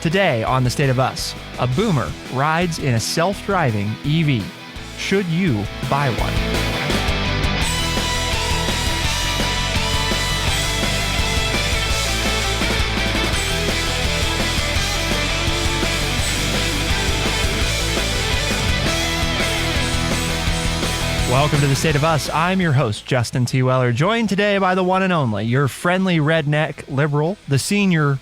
Today on The State of Us, a boomer rides in a self-driving EV. Should you buy one? Welcome to The State of Us. I'm your host, Justin T. Weller, joined today by the one and only, your friendly redneck liberal, the senior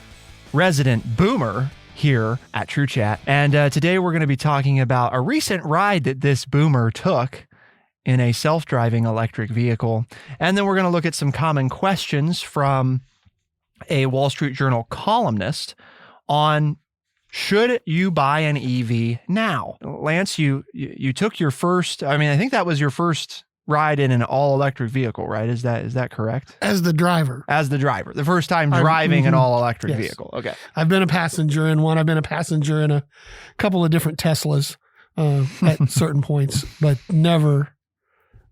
resident boomer here at True Chat. And today we're going to be talking about a recent ride that this boomer took in a self-driving electric vehicle. And then we're going to look at some common questions from a Wall Street Journal columnist on should you buy an EV now? Lance, you took your first, I think that was your first ride in an all-electric vehicle, right? Is that correct? As the driver. The first time driving an all-electric vehicle. Okay. I've been a passenger in one. I've been a passenger in a couple of different Teslas at certain points, but never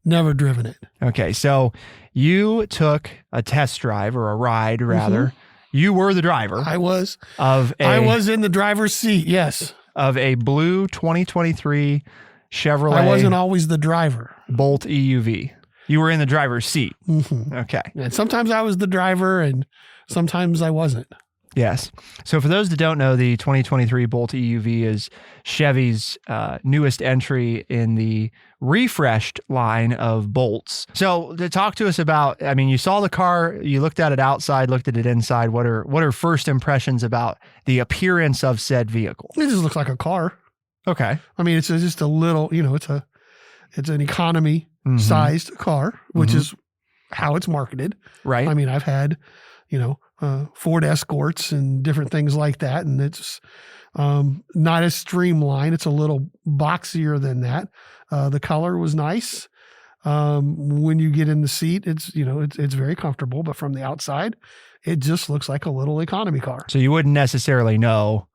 driven it. Okay. So you took a test drive, or a ride rather. Mm-hmm. You were the driver. I was. I was in the driver's seat, yes. Of a blue 2023 Chevrolet. I wasn't always the driver. Bolt EUV. You were in the driver's seat. Mm-hmm. Okay. And sometimes I was the driver and sometimes I wasn't. Yes. So for those that don't know, the 2023 Bolt EUV is Chevy's newest entry in the refreshed line of Bolts. So to talk to us about, you saw the car, you looked at it outside, looked at it inside. What are first impressions about the appearance of said vehicle? It just looks like a car. Okay. It's just a little, it's an economy sized car, which is how it's marketed. Right. I've had, Ford Escorts and different things like that. And it's not as streamlined. It's a little boxier than that. The color was nice. When you get in the seat, it's very comfortable, but from the outside, it just looks like a little economy car. So you wouldn't necessarily know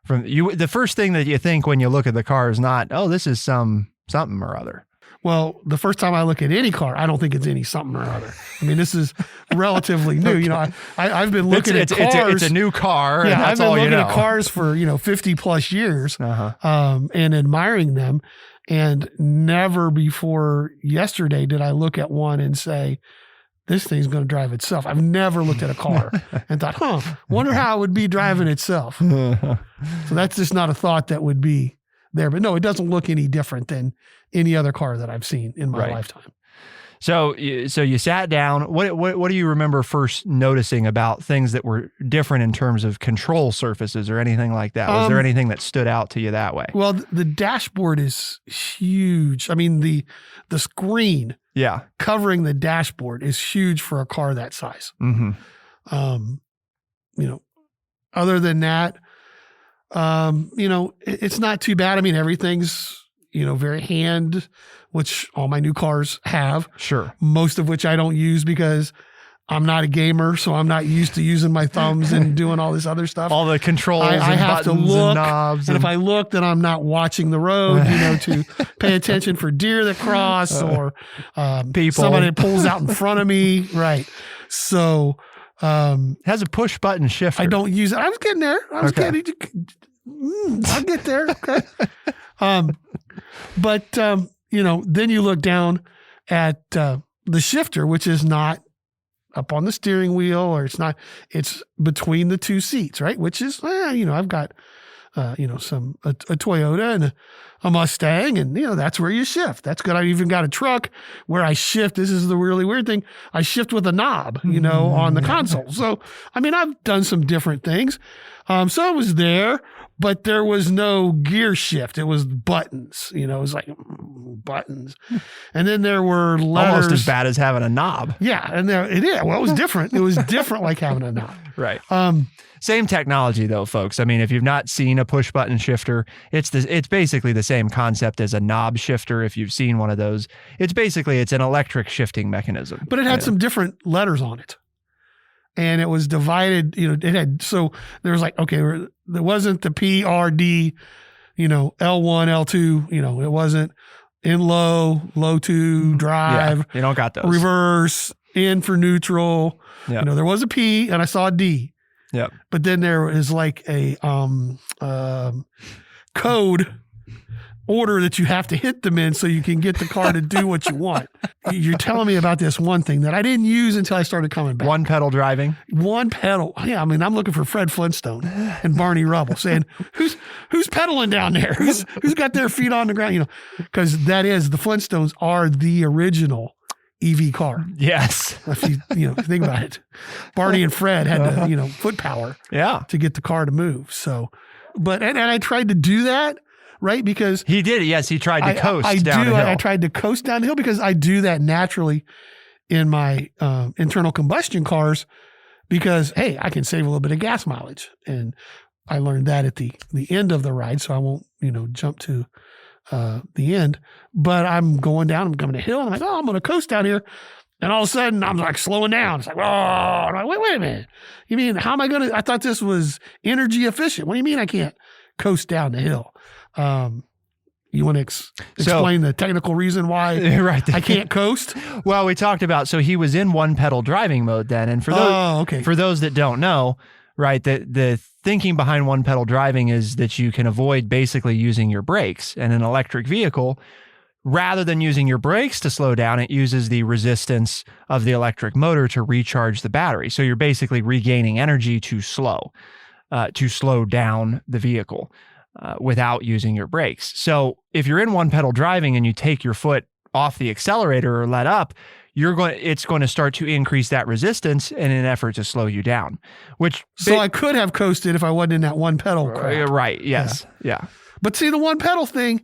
the first thing that you think when you look at the car is not, oh, this is something or other. Well, the first time I look at any car, I don't think it's any something or other. This is relatively new. Okay. I've been looking at cars. It's a new car. Yeah, and that's I've been looking at cars for 50 plus years, and admiring them. And never before yesterday did I look at one and say, this thing's going to drive itself. I've never looked at a car and thought, wonder how it would be driving itself. So that's just not a thought that would be there. But no, it doesn't look any different than any other car that I've seen in my lifetime. So you sat down. What do you remember first noticing about things that were different in terms of control surfaces or anything like that? Was there anything that stood out to you that way? Well, the dashboard is huge. The screen covering the dashboard is huge for a car that size. Mm-hmm. Other than that, it's not too bad. Everything's, very hand, which all my new cars have. Sure. Most of which I don't use because I'm not a gamer, so I'm not used to using my thumbs and doing all this other stuff. All the controls I and have buttons to look, and knobs. And if I look, then I'm not watching the road, to pay attention for deer that cross or people. Somebody that pulls out in front of me. Right. So has a push button shifter. I don't use it. I was getting there. I'll get there. Okay. But then you look down at the shifter, which is not up on the steering wheel, or it's between the two seats, right? Which is, I've got, a Toyota and a Mustang, and, that's where you shift. That's good. I even got a truck where I shift. This is the really weird thing. I shift with a knob, on the console. So, I've done some different things. So I was there, but there was no gear shift. It was buttons, it was like buttons. And then there were letters. Almost as bad as having a knob. Yeah. And well, it was different. It was different like having a knob. Right. Same technology though, folks. If you've not seen a push button shifter, it's basically the same concept as a knob shifter. If you've seen one of those, it's an electric shifting mechanism. But it had some different letters on it. And it was divided, so there was there wasn't the PRD, L1, L2, it wasn't in low to drive. Yeah, you don't got those. Reverse, in for neutral. Yeah. There was a P and I saw a D. Yep. But then there is like a code order that you have to hit them in so you can get the car to do what you want. You're telling me about this one thing that I didn't use until I started coming back. One pedal driving. One pedal. Yeah, I mean, I'm looking for Fred Flintstone and Barney Rubble saying, who's pedaling down there? Who's got their feet on the ground? You know, because that is, the Flintstones are the original EV car. Yes. If you think about it, Barney and Fred had to, foot power to get the car to move. So, but, and I tried to do that, right? Because he did it. Yes. He tried to coast down the hill. I tried to coast down the hill because I do that naturally in my internal combustion cars because, hey, I can save a little bit of gas mileage. And I learned that at the end of the ride. So I won't, jump to the end, but I'm going down, I'm coming a hill and I'm like, I'm going to coast down here. And all of a sudden I'm like slowing down. It's like, I'm like, wait a minute. You mean, how am I going to, I thought this was energy efficient. What do you mean I can't coast down the hill? You want to explain the technical reason why I can't coast? Well, we talked about, so he was in one pedal driving mode then. And for those that don't know, right, the thinking behind one pedal driving is that you can avoid basically using your brakes. And an electric vehicle, rather than using your brakes to slow down, it uses the resistance of the electric motor to recharge the battery. So you're basically regaining energy to slow down the vehicle without using your brakes. So if you're in one pedal driving and you take your foot off the accelerator or let up, it's going to start to increase that resistance in an effort to slow you down. I could have coasted if I wasn't in that one pedal crap. Right. Yes. Yeah. But see, the one pedal thing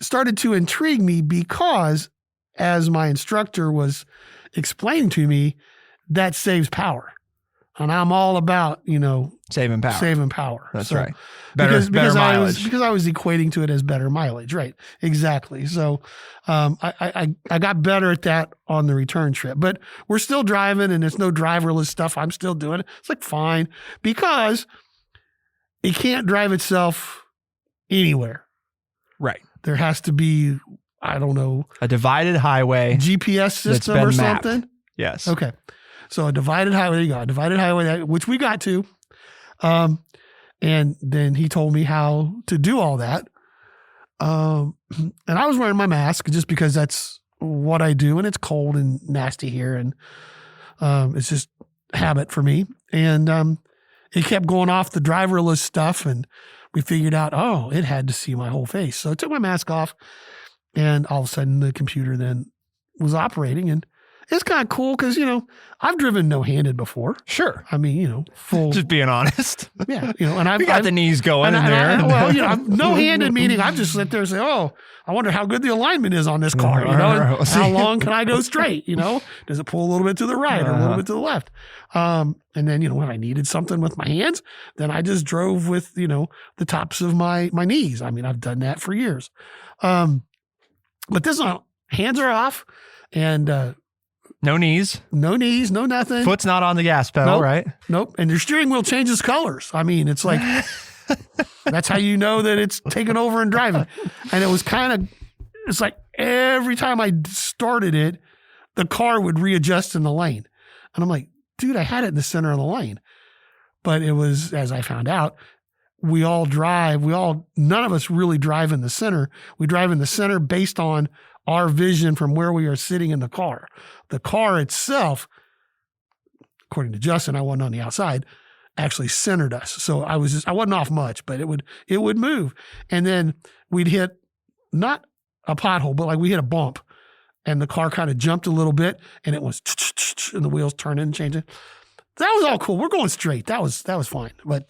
started to intrigue me because, as my instructor was explaining to me, that saves power. And I'm all about, saving power. That's right. Better mileage. Because I was equating to it as better mileage. Right. Exactly. So I got better at that on the return trip. But we're still driving and there's no driverless stuff. I'm still doing it. It's like fine because it can't drive itself anywhere. Right. There has to be, I don't know, a divided highway. GPS system or something. Mapped. Yes. Okay. So a divided highway, there you go, a divided highway, which we got to. And then he told me how to do all that. And I was wearing my mask just because that's what I do. And it's cold and nasty here. And it's just habit for me. And it kept going off the driverless stuff. And we figured out, it had to see my whole face. So I took my mask off. And all of a sudden the computer then was operating. And it's kind of cool because, I've driven no-handed before. Sure. I mean, full. Just being honest. Yeah. And I've got the knees going in there. I'm no-handed meaning I just sit there and say, I wonder how good the alignment is on this car. How long can I go straight? Does it pull a little bit to the right or a little bit to the left? And then, when I needed something with my hands, then I just drove with, the tops of my knees. I mean, I've done that for years. But this one, hands are off and, no knees, no nothing. Foot's not on the gas pedal, right? Nope. And your steering wheel changes colors. I mean, it's like, that's how you know that it's taking over and driving. And it was it's like every time I started it, the car would readjust in the lane. And I'm like, dude, I had it in the center of the lane. But it was, as I found out, none of us really drive in the center. We drive in the center based on our vision from where we are sitting in the car. The car itself, according to Justin, I wasn't on the outside, actually centered us. So I wasn't off much, but it would move. And then we'd hit not a pothole, but like we hit a bump and the car kind of jumped a little bit and it was, and the wheels turning and changing. That was all cool. We're going straight. That was fine. But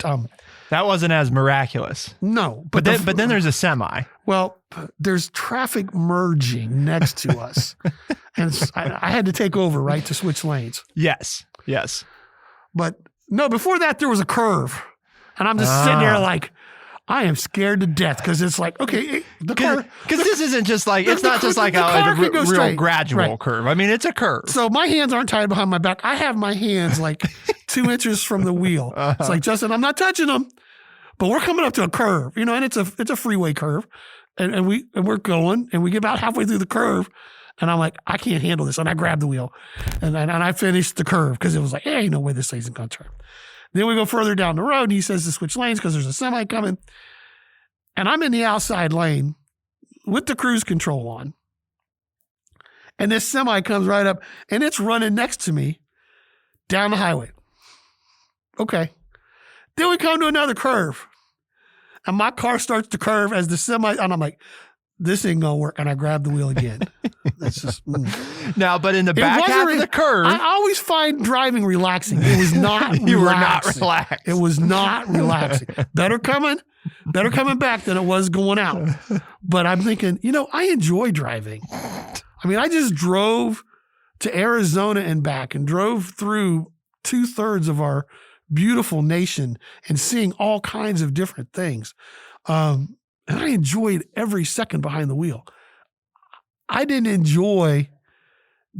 that wasn't as miraculous. No. But then there's a semi. Well, there's traffic merging next to us. And I had to take over, right, to switch lanes. Yes. But no, before that, there was a curve. And I'm just sitting there like, I am scared to death because it's like, okay, the car. Because this isn't just like, it's not just like a real gradual curve. I mean, it's a curve. So my hands aren't tied behind my back. I have my hands like 2 inches from the wheel. It's like, Justin, I'm not touching them, but we're coming up to a curve, and it's a freeway curve. And we're going and we get about halfway through the curve And I'm like, I can't handle this. And I grabbed the wheel and I finished the curve because it was like, hey, ain't no way this thing's going to turn. Then we go further down the road and he says to switch lanes because there's a semi coming. And I'm in the outside lane with the cruise control on. And this semi comes right up and it's running next to me down the highway. Okay. Then we come to another curve and my car starts to curve as the semi, and I'm like, this ain't gonna work. And I grab the wheel again. That's just Now, but in the back half of the curve, I always find driving relaxing. It was not. You were not relaxed. It was not relaxing. Better coming back than it was going out. But I'm thinking, I enjoy driving. I mean, I just drove to Arizona and back, and drove through 2/3 of our beautiful nation and seeing all kinds of different things. And I enjoyed every second behind the wheel. I didn't enjoy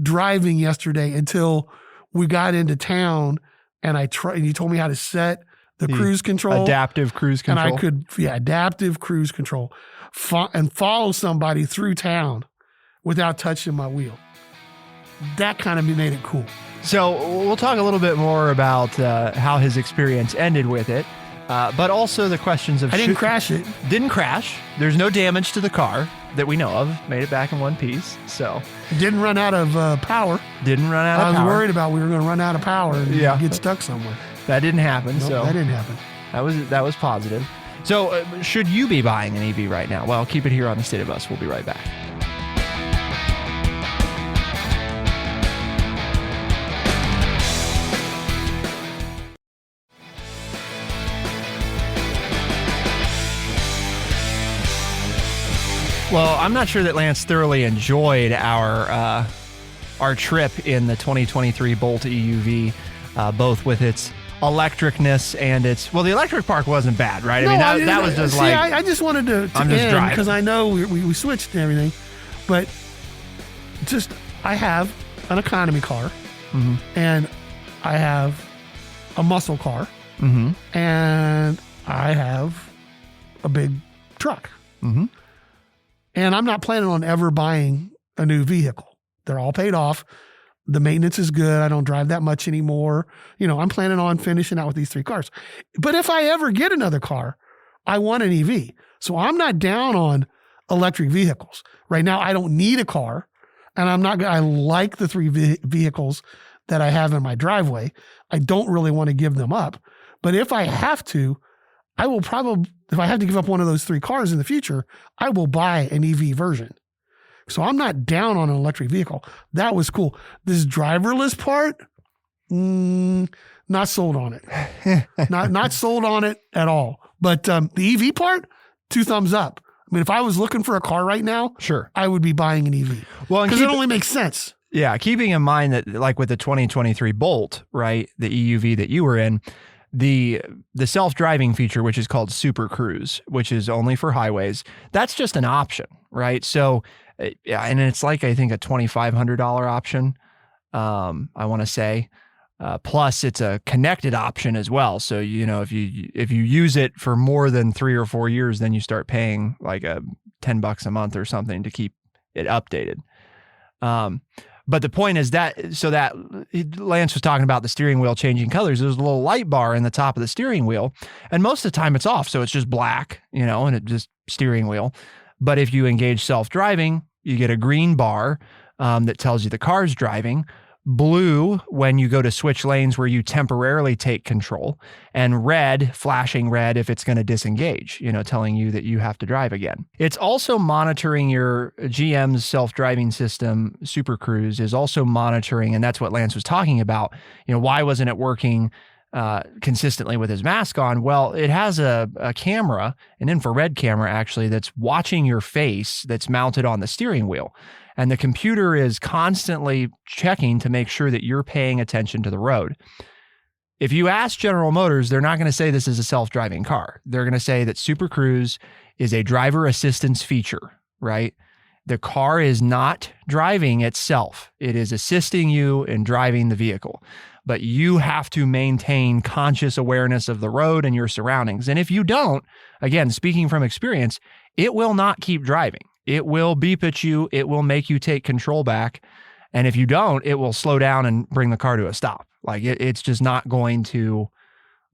driving yesterday until we got into town and and you told me how to set the cruise control. Adaptive cruise control. And I could, adaptive cruise control and follow somebody through town without touching my wheel. That kind of made it cool. So we'll talk a little bit more about how his experience ended with it. But also the questions of... I didn't crash it. Didn't crash. There's no damage to the car that we know of. Made it back in one piece. So didn't run out of power. Didn't run out of power. I was worried about we were going to run out of power and get stuck somewhere. That didn't happen. Nope, that didn't happen. That was positive. So should you be buying an EV right now? Well, keep it here on The State of Us. We'll be right back. Well, I'm not sure that Lance thoroughly enjoyed our trip in the 2023 Bolt EUV, both with its electricness and its... Well, the electric park wasn't bad, right? No, I mean, that was just I just wanted to end because I know we switched and everything, but just I have an economy car, and I have a muscle car, and I have a big truck. And I'm not planning on ever buying a new vehicle. They're all paid off. The maintenance is good. I don't drive that much anymore. I'm planning on finishing out with these 3 cars. But if I ever get another car, I want an EV. So I'm not down on electric vehicles. Right now, I don't need a car. And I like the 3 vehicles that I have in my driveway. I don't really want to give them up. But if I have to, I will probably, if I have to give up one of those 3 cars in the future, I will buy an EV version. So I'm not down on an electric vehicle. That was cool. This driverless part, not sold on it. not sold on it at all. But the EV part, 2 thumbs up. I mean, if I was looking for a car right now, sure, I would be buying an EV. Well, because it only makes sense. Yeah, keeping in mind that, like with the 2023 Bolt, right, the EUV that you were in, the self-driving feature, which is called Super Cruise, which is only for highways, that's just an option, right? So, and it's like, I think, a $2,500 option, I want to say. Plus, it's a connected option as well. So, if you use it for more than 3 or 4 years, then you start paying like $10 a month or something to keep it updated. But the point is that Lance was talking about the steering wheel changing colors. There's a little light bar in the top of the steering wheel, and most of the time it's off. So it's just black, and it's just steering wheel. But if you engage self-driving, you get a green bar that tells you the car's driving, blue when you go to switch lanes where you temporarily take control, and red, flashing red if it's going to disengage, telling you that you have to drive again. It's also monitoring your GM's self-driving system. Super Cruise is also monitoring, and that's what Lance was talking about. Why wasn't it working consistently with his mask on? Well, it has a camera, an infrared camera actually, that's watching your face, that's mounted on the steering wheel. And the computer is constantly checking to make sure that you're paying attention to the road. If you ask General Motors, they're not going to say this is a self-driving car. They're going to say that Super Cruise is a driver assistance feature, right? The car is not driving itself. It is assisting you in driving the vehicle. But you have to maintain conscious awareness of the road and your surroundings. And if you don't, again, speaking from experience, it will not keep driving. it will beep at you. It will make you take control back. And if you don't, it will slow down and bring the car to a stop. Like it's just not going to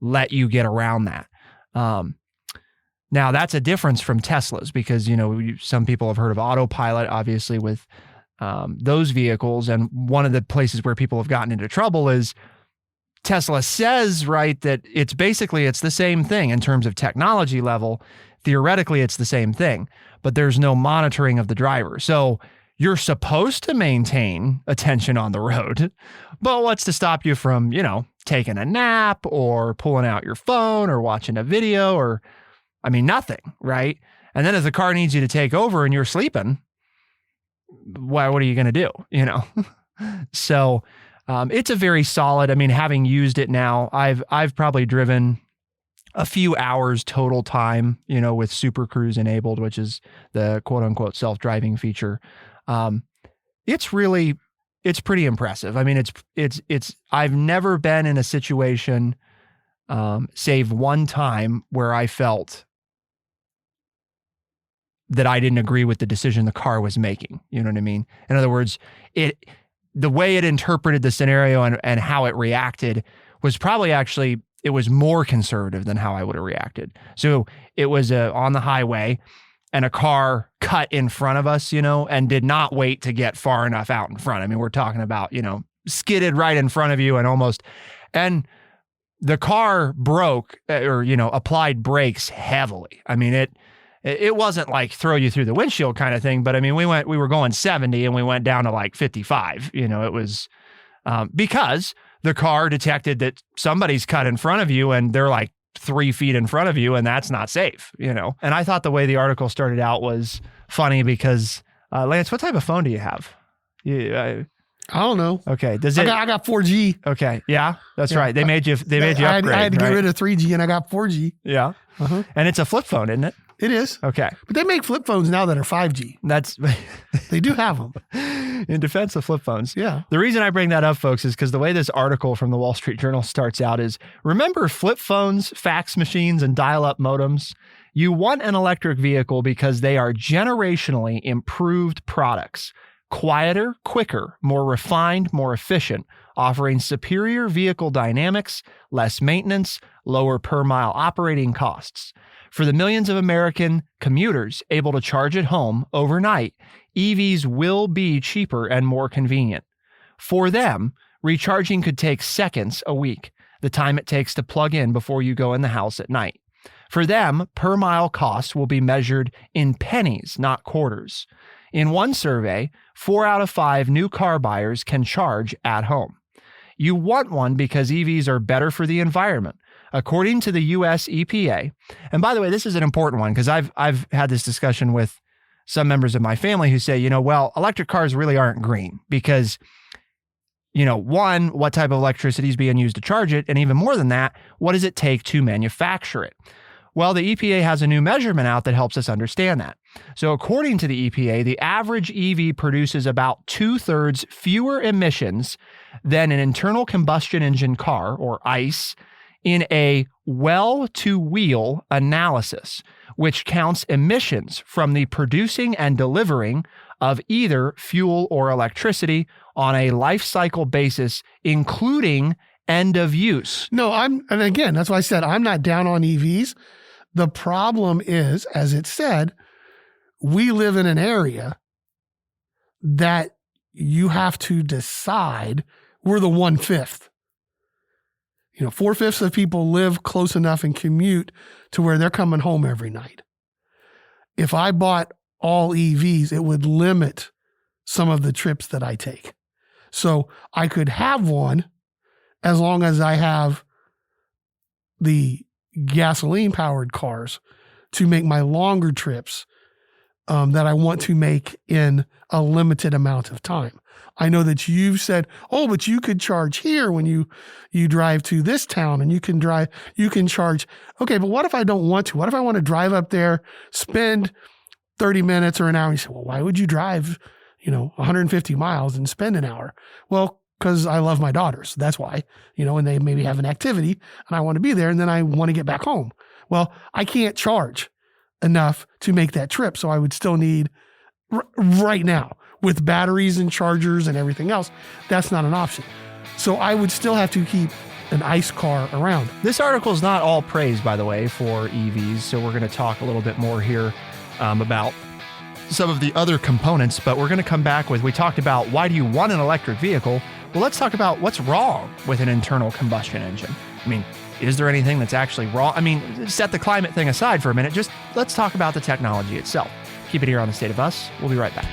let you get around that. Now that's a difference from Teslas because, some people have heard of autopilot, obviously with those vehicles. And one of the places where people have gotten into trouble is Tesla says, right, that it's the same thing in terms of technology level. Theoretically, it's the same thing, but there's no monitoring of the driver. So you're supposed to maintain attention on the road, but what's to stop you from, taking a nap or pulling out your phone or watching a video or, nothing, right? And then if the car needs you to take over and you're sleeping, what are you going to do, So it's a very solid, having used it now, I've probably driven a few hours total time, with Super Cruise enabled, which is the quote unquote self-driving feature. It's pretty impressive. I've never been in a situation, save one time where I felt that I didn't agree with the decision the car was making. You know what I mean? In other words, the way it interpreted the scenario and how it reacted was probably it was more conservative than how I would have reacted. So it was on the highway and a car cut in front of us, and did not wait to get far enough out in front. We're talking about, skidded right in front of you and the car broke or, applied brakes heavily. It wasn't like throw you through the windshield kind of thing, but we were going 70 and we went down to like 55. It was because the car detected that somebody's cut in front of you and they're like 3 feet in front of you, and that's not safe, And I thought the way the article started out was funny because, Lance, what type of phone do you have? I don't know. Okay. I got 4G. Okay. Yeah, that's right. They made you upgrade. I had to get right? rid of 3G and I got 4G. Yeah. Uh-huh. And it's a flip phone, isn't it? It is. Okay. But they make flip phones now that are 5G. They do have them. In defense of flip phones. Yeah. The reason I bring that up, folks, is because the way this article from the Wall Street Journal starts out is, remember flip phones, fax machines, and dial-up modems? You want an electric vehicle because they are generationally improved products. Quieter, quicker, more refined, more efficient, offering superior vehicle dynamics, less maintenance, lower per-mile operating costs. For the millions of American commuters able to charge at home overnight, EVs will be cheaper and more convenient. For them, recharging could take seconds a week, the time it takes to plug in before you go in the house at night. For them, per-mile costs will be measured in pennies, not quarters. In one survey, 4 out of 5 new car buyers can charge at home. You want one because EVs are better for the environment. According to the U.S. EPA, and by the way, this is an important one because I've had this discussion with some members of my family who say, electric cars really aren't green because, one, what type of electricity is being used to charge it? And even more than that, what does it take to manufacture it? Well, the EPA has a new measurement out that helps us understand that. So according to the EPA, the average EV produces about 2/3 fewer emissions than an internal combustion engine car, or ICE, in a well-to-wheel analysis, which emissions emissions from the producing and delivering of either fuel or electricity on a life cycle basis, including end of use. No, and again, that's why I said I'm not down on EVs. The problem is, as it said, we live in an area that you have to decide we're the 1/5. 4/5 of people live close enough and commute to where they're coming home every night. If I bought all EVs, it would limit some of the trips that I take. So I could have one as long as I have the gasoline powered cars to make my longer trips that I want to make in a limited amount of time. I know that you've said, oh, but you could charge here when you drive to this town and you can charge. Okay, but what if I don't want to? What if I want to drive up there, spend 30 minutes or an hour? You say, well, why would you drive, 150 miles and spend an hour? Well, because I love my daughters. That's why, and they maybe have an activity and I want to be there and then I want to get back home. Well, I can't charge enough to make that trip. So I would still need right now with batteries and chargers and everything else. That's not an option. So I would still have to keep an ICE car around. This article is not all praise, by the way, for EVs. So we're going to talk a little bit more here about some of the other components, but we're going to come back with, we talked about why do you want an electric vehicle? Well, let's talk about what's wrong with an internal combustion engine. I mean, is there anything that's actually wrong? I mean, set the climate thing aside for a minute. Just let's talk about the technology itself. Keep it here on The State of Us. We'll be right back.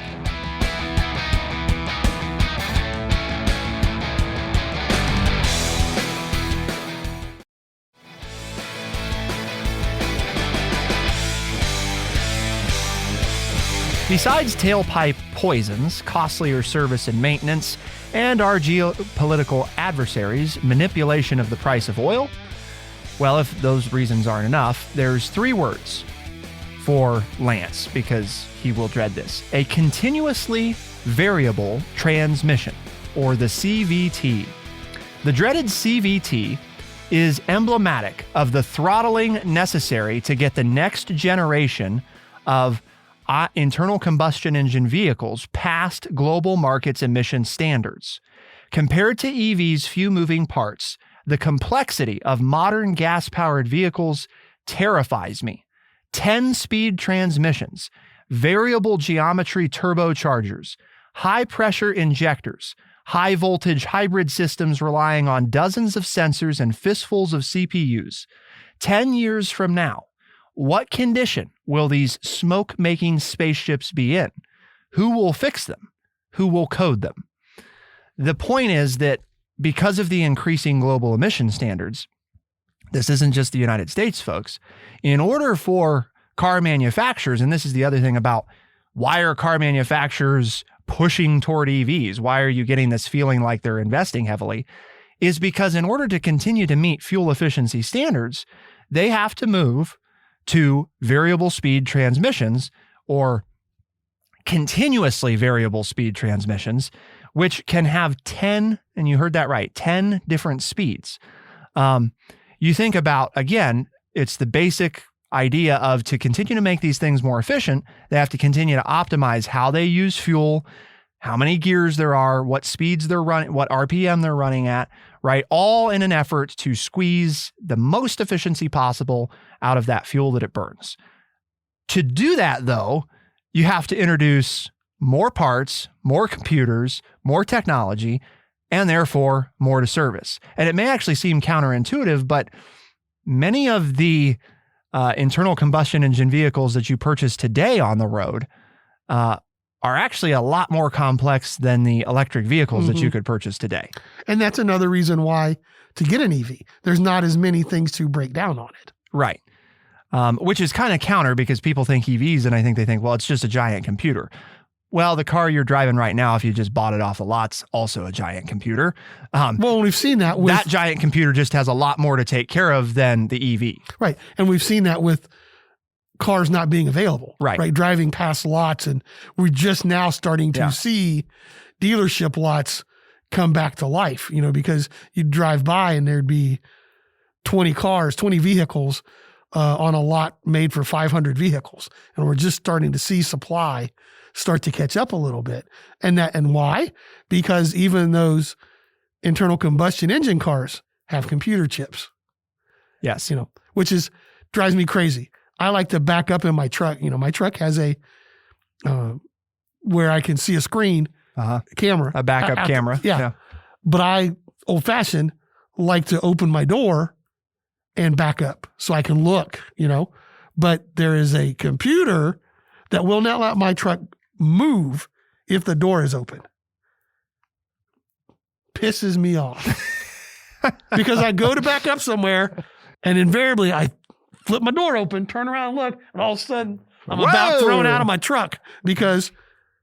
Besides tailpipe poisons, costlier service and maintenance, and our geopolitical adversaries' manipulation of the price of oil, well, if those reasons aren't enough, there's 3 words for Lance, because he will dread this: a continuously variable transmission, or the CVT. The dreaded CVT is emblematic of the throttling necessary to get the next generation of internal combustion engine vehicles past global markets emission standards. Compared to EVs' few moving parts, the complexity of modern gas-powered vehicles terrifies me. 10-speed transmissions, variable geometry turbochargers, high-pressure injectors, high-voltage hybrid systems relying on dozens of sensors and fistfuls of CPUs. 10 years from now, what condition will these smoke-making spaceships be in? Who will fix them? Who will code them? The point is that because of the increasing global emission standards, this isn't just the United States, folks. In order for car manufacturers, and this is the other thing about why are car manufacturers pushing toward EVs? Why are you getting this feeling like they're investing heavily? Is because in order to continue to meet fuel efficiency standards, they have to move to variable speed transmissions, or continuously variable speed transmissions, which can have 10, and you heard that right, 10 different speeds. You think about, again, it's the basic idea of, to continue to make these things more efficient, they have to continue to optimize how they use fuel, how many gears there are, what speeds they're running, what RPM they're running at, right? All in an effort to squeeze the most efficiency possible out of that fuel that it burns. To do that, though, you have to introduce more parts, more computers, more technology, and therefore more to service. And it may actually seem counterintuitive, but many of the internal combustion engine vehicles that you purchase today on the road are actually a lot more complex than the electric vehicles that you could purchase today. And that's another reason why to get an EV, there's not as many things to break down on it. Right. Which is kind of counter, because people think EVs, and I think they think, well, it's just a giant computer. Well, the car you're driving right now, if you just bought it off the lot's also a giant computer. Well, we've seen that with... That giant computer just has a lot more to take care of than the EV. Right. And we've seen that with cars not being available. Right. Driving past lots. And we're just now starting to see dealership lots come back to life, because you'd drive by and there'd be 20 cars, 20 vehicles on a lot made for 500 vehicles. And we're just starting to see supply start to catch up a little bit. And why? Because even those internal combustion engine cars have computer chips. Yes. Which drives me crazy. I like to back up in my truck. My truck has a, where I can see a screen, camera. A backup camera. Yeah. But I, old fashioned, like to open my door and back up so I can look, but there is a computer that will not let my truck move if the door is open. Pisses me off because I go to back up somewhere and invariably I flip my door open, turn around and look, and all of a sudden I'm about thrown out of my truck because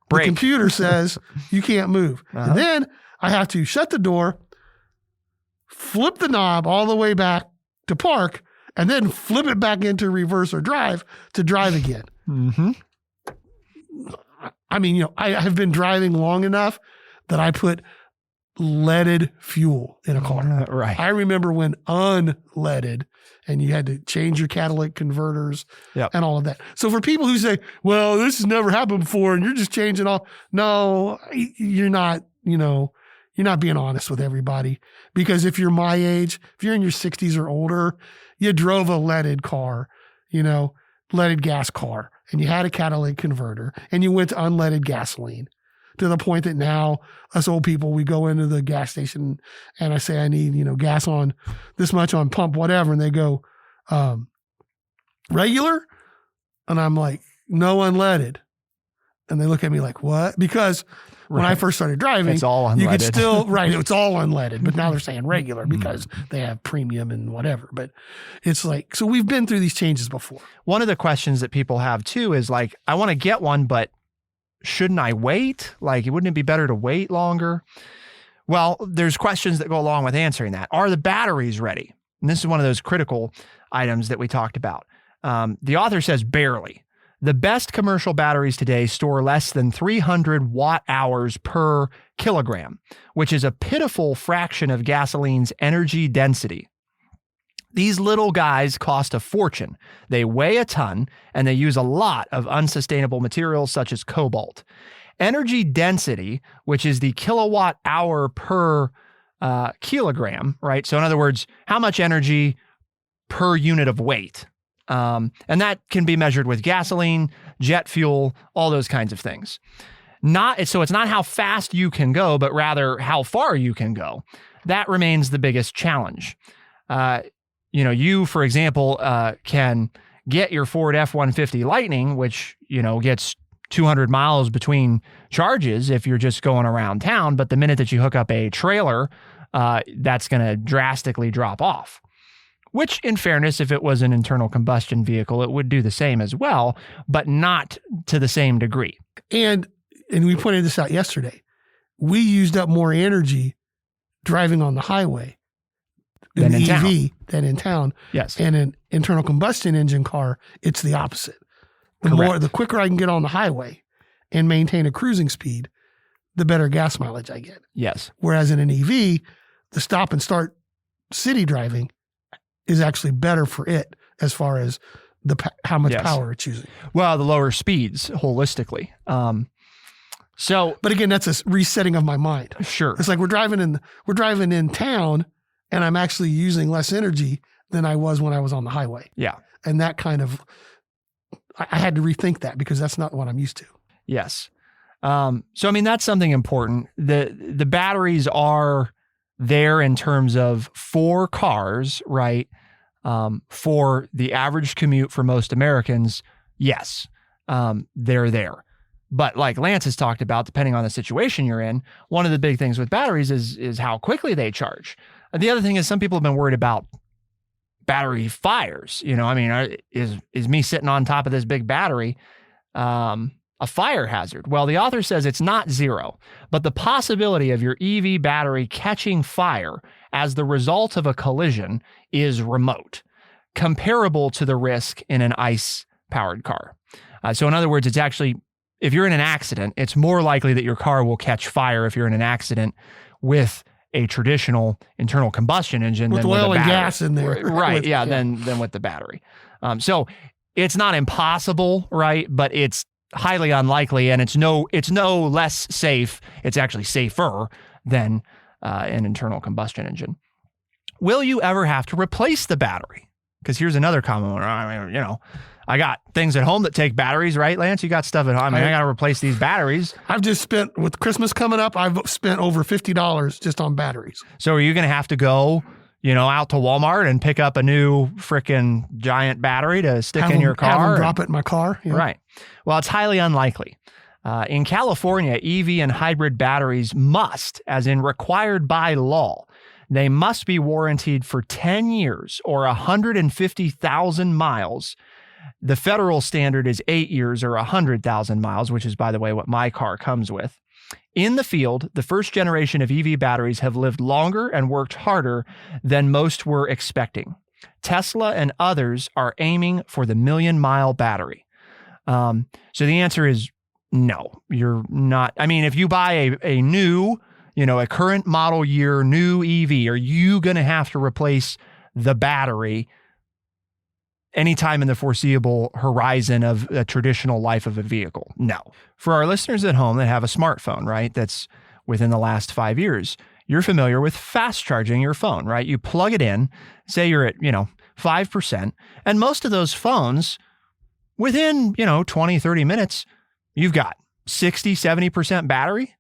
the computer says you can't move. And then I have to shut the door, flip the knob all the way back to park, and then flip it back into reverse or drive to drive again. Mm-hmm. I mean, I have been driving long enough that I put leaded fuel in a car. Right. I remember when unleaded and you had to change your catalytic converters and all of that. So for people who say, well, this has never happened before and you're just changing all, no, you're not, you're not being honest with everybody, because if you're my age, if you're in your 60s or older, you drove a leaded car, leaded gas car, and you had a catalytic converter and you went to unleaded gasoline, to the point that now us old people, we go into the gas station and I say, I need, gas on this much on pump, whatever. And they go, regular? And I'm like, no, unleaded. And they look at me like, what? Because when I first started driving, it's all unleaded. You could still, it's all unleaded, but now they're saying regular because they have premium and whatever. But it's like, so we've been through these changes before. One of the questions that people have too is like, I want to get one, but shouldn't I wait? Like, wouldn't it be better to wait longer? Well, there's questions that go along with answering that. Are the batteries ready? And this is one of those critical items that we talked about. The author says barely. The best commercial batteries today store less than 300 watt hours per kilogram, which is a pitiful fraction of gasoline's energy density. These little guys cost a fortune. They weigh a ton, and they use a lot of unsustainable materials such as cobalt. Energy density, which is the kilowatt hour per kilogram, right? So in other words, how much energy per unit of weight. And that can be measured with gasoline, jet fuel, all those kinds of things. So it's not how fast you can go, but rather how far you can go. That remains the biggest challenge. You, for example, can get your Ford F-150 Lightning, which, gets 200 miles between charges if you're just going around town. But the minute that you hook up a trailer, that's going to drastically drop off. Which, in fairness, if it was an internal combustion vehicle, it would do the same as well, but not to the same degree. And we pointed this out yesterday. We used up more energy driving on the highway than in EV than in town. Yes. And an internal combustion engine car, it's the opposite. The quicker I can get on the highway and maintain a cruising speed, the better gas mileage I get. Yes. Whereas in an EV, the stop and start city driving is actually better for it as far as how much power it's using. Well, the lower speeds holistically. But again, that's a resetting of my mind. Sure. It's like we're driving in town, and I'm actually using less energy than I was when I was on the highway. Yeah. And that kind of, I had to rethink that because that's not what I'm used to. Yes. That's something important. The batteries are there in terms of for cars, right? For the average commute for most Americans, yes, they're there. But like Lance has talked about, depending on the situation you're in, one of the big things with batteries is how quickly they charge. The other thing is some people have been worried about battery fires. Is me sitting on top of this big battery a fire hazard? Well, the author says it's not zero, but the possibility of your EV battery catching fire as the result of a collision is remote, comparable to the risk in an ICE-powered car. So in other words, it's actually, if you're in an accident, it's more likely that your car will catch fire if you're in an accident with a traditional internal combustion engine with than oil with a and battery. gas in there. Right, than with the battery. So it's not impossible, right? But it's highly unlikely, and it's no less safe. It's actually safer than an internal combustion engine. Will you ever have to replace the battery? Because here's another common one. I got things at home that take batteries, right, Lance? You got stuff at home. I got to replace these batteries. I've just spent, with Christmas coming up, I've spent over $50 just on batteries. So are you going to have to go, out to Walmart and pick up a new freaking giant battery to stick in your car? Have them drop it in my car. Yeah. Right. Well, it's highly unlikely. In California, EV and hybrid batteries must, as in required by law, they must be warranted for 10 years or 150,000 miles. The federal standard is 8 years or 100,000 miles, which is, by the way, what my car comes with. In the field, the first generation of EV batteries have lived longer and worked harder than most were expecting. Tesla and others are aiming for the 1,000,000-mile battery. So the answer is no, you're not. I mean, if you buy a new, a current model year new EV, are you going to have to replace the battery anytime in the foreseeable horizon of a traditional life of a vehicle? No. For our listeners at home that have a smartphone, right, that's within the last 5 years, you're familiar with fast charging your phone, right? You plug it in, say you're at, 5%, and most of those phones, within, 20, 30 minutes, you've got 60, 70% battery.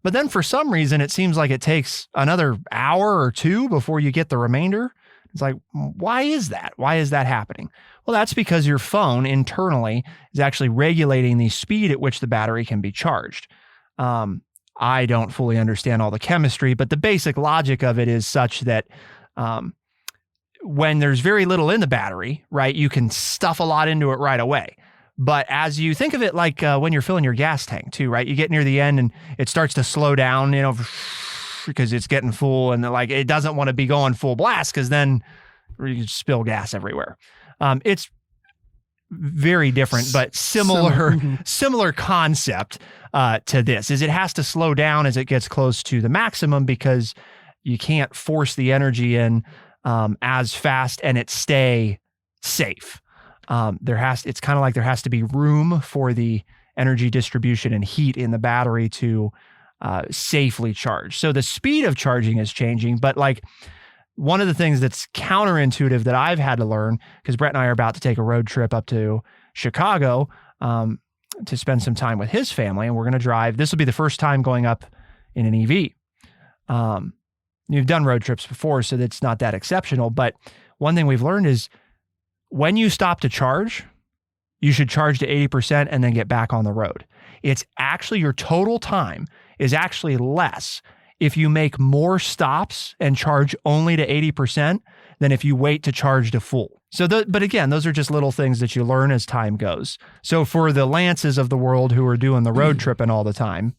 But then for some reason, it seems like it takes another hour or two before you get the remainder. It's like, why is that? Why is that happening? Well, that's because your phone internally is actually regulating the speed at which the battery can be charged. I don't fully understand all the chemistry, but the basic logic of it is such that when there's very little in the battery, right, you can stuff a lot into it right away. But as you think of it like when you're filling your gas tank too, right, you get near the end and it starts to slow down, because it's getting full and it doesn't want to be going full blast because then you spill gas everywhere. It's very different, but similar concept to this is it has to slow down as it gets close to the maximum because you can't force the energy in as fast and it stay safe. It's kind of like there has to be room for the energy distribution and heat in the battery to safely charge. So the speed of charging is changing, but one of the things that's counterintuitive that I've had to learn, because Brett and I are about to take a road trip up to Chicago to spend some time with his family, and we're going to drive. This will be the first time going up in an EV. You've done road trips before, so that's not that exceptional. But one thing we've learned is when you stop to charge, you should charge to 80% and then get back on the road. It's actually your total time is actually less if you make more stops and charge only to 80% than if you wait to charge to full. But again, those are just little things that you learn as time goes. So for the Lances of the world who are doing the road tripping all the time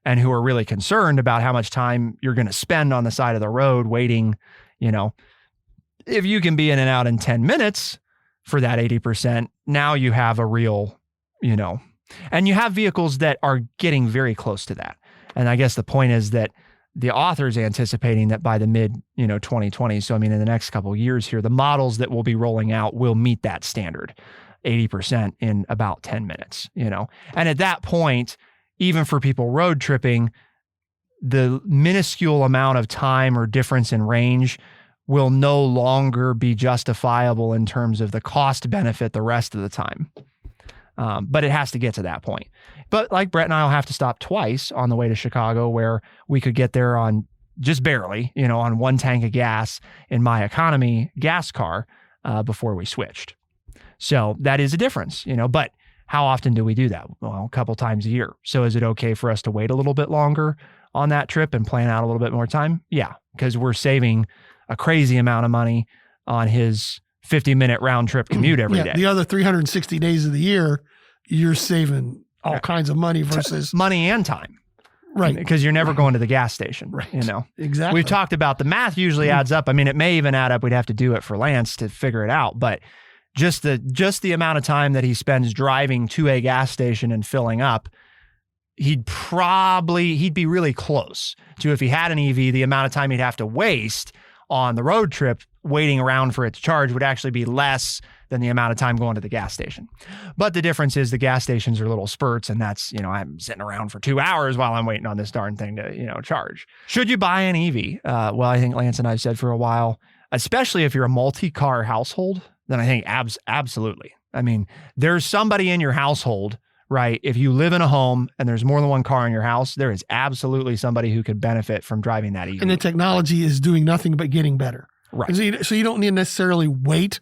and who are really concerned about how much time you're going to spend on the side of the road waiting, if you can be in and out in 10 minutes for that 80%, now you have a real, and you have vehicles that are getting very close to that. And I guess the point is that the author is anticipating that by the mid, 2020s, so in the next couple of years here, the models that will be rolling out will meet that standard, 80% in about 10 minutes, And at that point, even for people road tripping, the minuscule amount of time or difference in range will no longer be justifiable in terms of the cost benefit the rest of the time. But it has to get to that point. But Brett and I will have to stop twice on the way to Chicago where we could get there on just barely, on one tank of gas in my economy gas car before we switched. So that is a difference, but how often do we do that? Well, a couple times a year. So is it okay for us to wait a little bit longer on that trip and plan out a little bit more time? Yeah, because we're saving a crazy amount of money on his 50-minute round trip commute every day. The other 360 days of the year, you're saving all kinds of money versus money and time. Right. Because you're never going to the gas station. Right. Exactly. We've talked about the math usually adds up. It may even add up. We'd have to do it for Lance to figure it out. But just the amount of time that he spends driving to a gas station and filling up, he'd be really close to, if he had an EV, the amount of time he'd have to waste on the road trip waiting around for it to charge would actually be less than the amount of time going to the gas station. But the difference is the gas stations are little spurts, and that's, I'm sitting around for 2 hours while I'm waiting on this darn thing to, charge. Should you buy an EV? Well, I think Lance and I have said for a while, especially if you're a multi-car household, then I think absolutely. There's somebody in your household, right? If you live in a home and there's more than one car in your house, there is absolutely somebody who could benefit from driving that EV. And the technology is doing nothing but getting better. Right. So you don't need to necessarily wait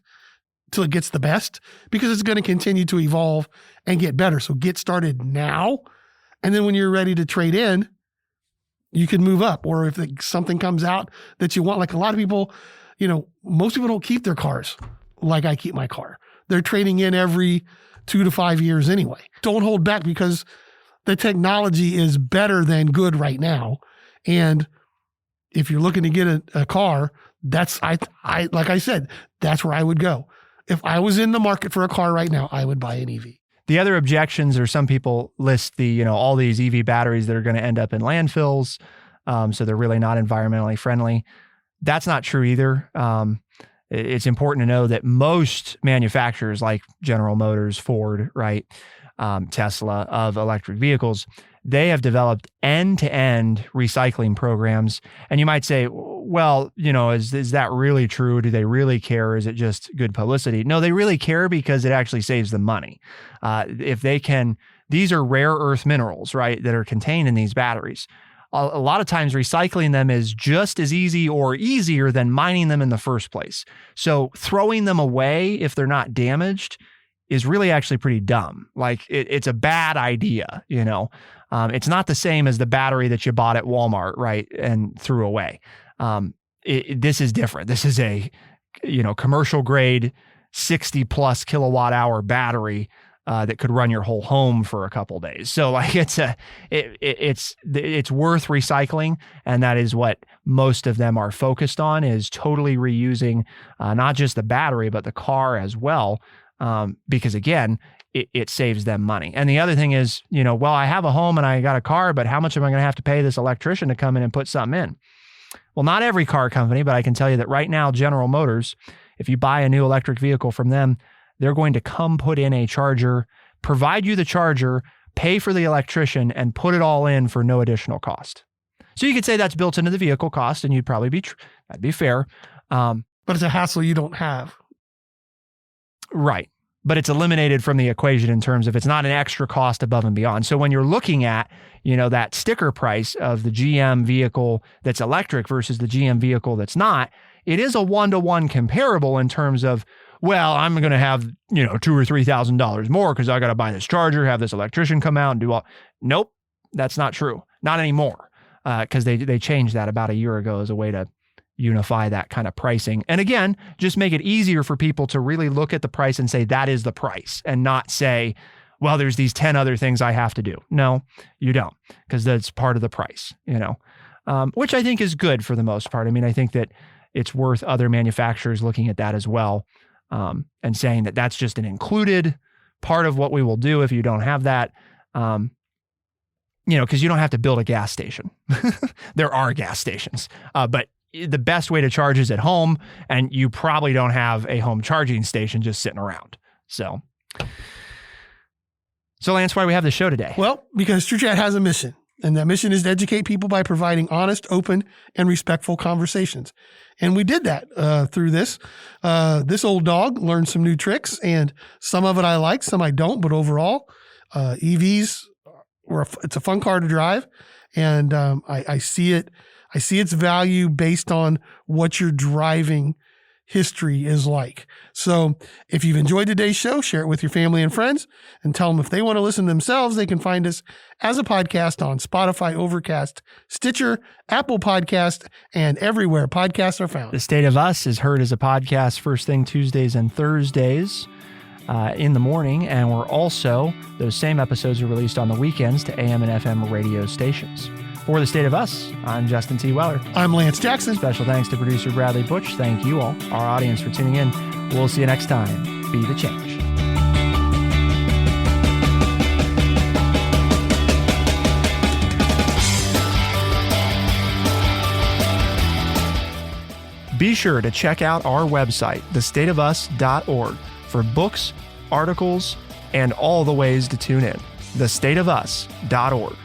till it gets the best, because it's going to continue to evolve and get better. So get started now. And then when you're ready to trade in, you can move up. Or if something comes out that you want, like a lot of people, most people don't keep their cars like I keep my car. They're trading in every 2 to 5 years anyway. Don't hold back, because the technology is better than good right now. And if you're looking to get a car, that's, like I said, that's where I would go. If I was in the market for a car right now, I would buy an EV. The other objections are some people list all these EV batteries that are going to end up in landfills. So they're really not environmentally friendly. That's not true either. It's important to know that most manufacturers like General Motors, Ford, right, Tesla of electric vehicles, they have developed end-to-end recycling programs. And you might say, well, is that really true? Do they really care? Is it just good publicity? No, they really care because it actually saves them money. If they can, these are rare earth minerals, right, that are contained in these batteries. A lot of times recycling them is just as easy or easier than mining them in the first place. So throwing them away if they're not damaged is really actually pretty dumb. Like it's a bad idea, It's not the same as the battery that you bought at Walmart, right, and threw away. This is different. This is a, commercial grade 60 plus kilowatt hour battery that could run your whole home for a couple days. So like it's worth recycling, and that is what most of them are focused on, is totally reusing not just the battery but the car as well, because again, it saves them money. And the other thing is, well, I have a home and I got a car, but how much am I going to have to pay this electrician to come in and put something in? Well, not every car company, but I can tell you that right now, General Motors, if you buy a new electric vehicle from them, they're going to come put in a charger, provide you the charger, pay for the electrician, and put it all in for no additional cost. So you could say that's built into the vehicle cost, and you'd probably that'd be fair. But it's a hassle you don't have. Right. But it's eliminated from the equation in terms of it's not an extra cost above and beyond. So when you're looking at, that sticker price of the GM vehicle that's electric versus the GM vehicle that's not, it is a one-to-one comparable in terms of, well, I'm going to have, $2,000 or $3,000 more because I got to buy this charger, have this electrician come out and do all. Nope, that's not true. Not anymore, because they changed that about a year ago as a way to unify that kind of pricing. And again, just make it easier for people to really look at the price and say that is the price, and not say, well, there's these 10 other things I have to do. No, you don't, because that's part of the price, which I think is good for the most part. I mean, I think that it's worth other manufacturers looking at that as well. And saying that that's just an included part of what we will do if you don't have that, because you don't have to build a gas station. There are gas stations, but the best way to charge is at home, and you probably don't have a home charging station just sitting around. So Lance, why do we have the show today? Well, because True Chat has a mission. And that mission is to educate people by providing honest, open, and respectful conversations. And we did that through this. This old dog learned some new tricks, and some of it I like, some I don't. But overall, EVs, it's a fun car to drive, and I see it. I see its value based on what your driving history is like. So if you've enjoyed today's show, share it with your family and friends, and tell them if they want to listen themselves, they can find us as a podcast on Spotify, Overcast, Stitcher, Apple Podcast, and everywhere podcasts are found. The State of Us is heard as a podcast first thing Tuesdays and Thursdays in the morning, and those same episodes are released on the weekends to AM and FM radio stations. For The State of Us, I'm Justin T. Weller. I'm Lance Jackson. Special thanks to producer Bradley Butch. Thank you all, our audience, for tuning in. We'll see you next time. Be the change. Be sure to check out our website, thestateofus.org, for books, articles, and all the ways to tune in. thestateofus.org.